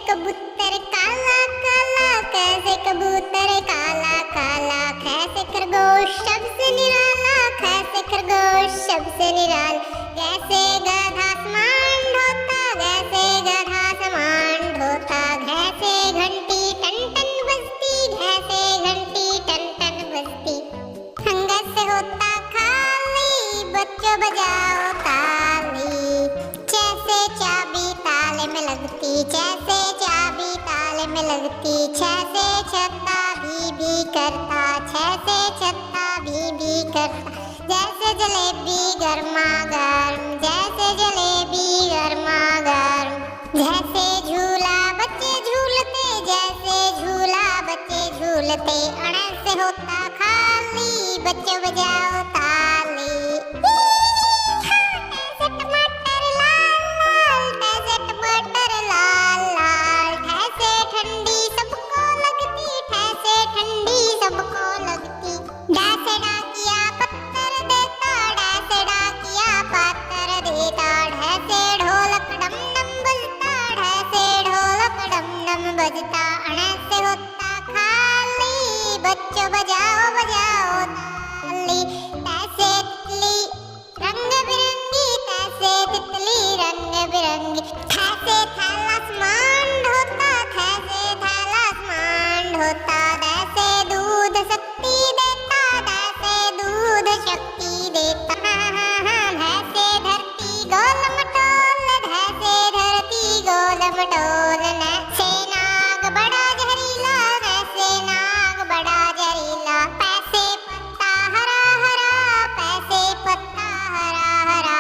कबूतर काला काला, कैसे कबूतर काला काला, कैसे खरगोश सबसे निराला, कैसे खरगोश सबसे निराला, कैसे गधा समान ढोता, कैसे गधा समान ढोता, कैसे घंटी टन टन बजती, कैसे घंटी टन टन बजती, संगत से होता खाली, बच्चों बजाओ ताली, जैसे चाबी ताले में लगती, जैसे चाबी ताले में लगती, जैसे छत्ता भी करता, जैसे छत्ता भी करता, जैसे जलेबी गर्मा गर्म, जैसे जलेबी गर्मा गर्म, जैसे झूला बच्चे झूलते, जैसे झूला बच्चे झूलते, अड़े से होता खाली, बच्चों बजाओ ताली। बजता अड़े से होता खाली, बच्चों बजाओ बजाओ ताली, तैसे तितली रंग बिरंगी, तैसे तितली रंग बिरंगी, थैसे थैला समान ढोता, थैसे थैला समान ढोता, तैसे दूध शक्ति देता, तैसे दूध शक्ति देता, भैंसे धरती गोल मटोल, भैंसे धरती गोल मटोल, नैसे नाग बड़ा जहरीला, नैसे नाग बड़ा जहरीला, पैसे पत्ता हरा हरा, पैसे पत्ता हरा हरा,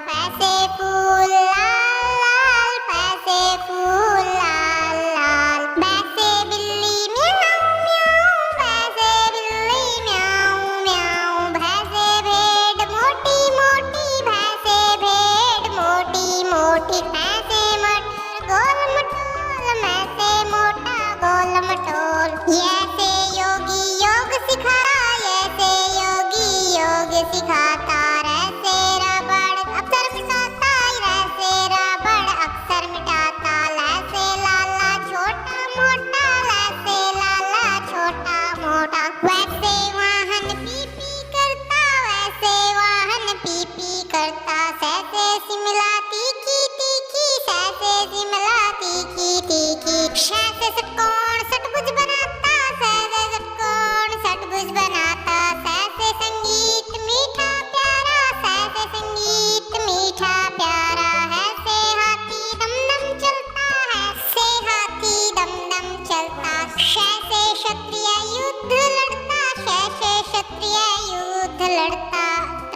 पैसे फूल लाल लाल, पैसे फूल लाल लाल, पैसे बिल्ली म्याऊं म्याऊं, पैसे बिल्ली म्याऊं म्याऊं, भैंसे भेड़ मोटी मोटी, भैंसे भेड़ मोटी मोटी, पैसे मटर गोल मटोल, मैसे मोटा गोल मटोल, ऐसे योगी योग सिखाता, ऐसे योगी योग सिखाता, ऐसे रबड़ अक्षर मिटाता, ऐसे रबड़ अक्षर मिटाता, ऐसे लाला छोटा मोटा, ऐसे लाला छोटा मोटा, वैसे वाहन पी पी करता, वैसे वाहन पी पी करता, सैसे शिमला तीखी तीखी, सैसे शिमला तीखी तीखी, सैसे षटकोण षटभुज बनाता, सैसे षटकोण षटभुज बनाता, सैसे संगीत मीठा प्यारा, सैसे संगीत मीठा प्यारा, ऐसे हाथी दम दम चलता, ऐसे हाथी दम दम चलता, कैसे क्षत्रिय युद्ध लड़ता, कैसे क्षत्रिय युद्ध लड़ता,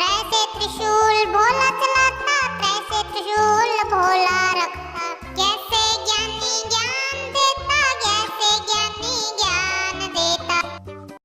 ऐसे त्रिशूल भोला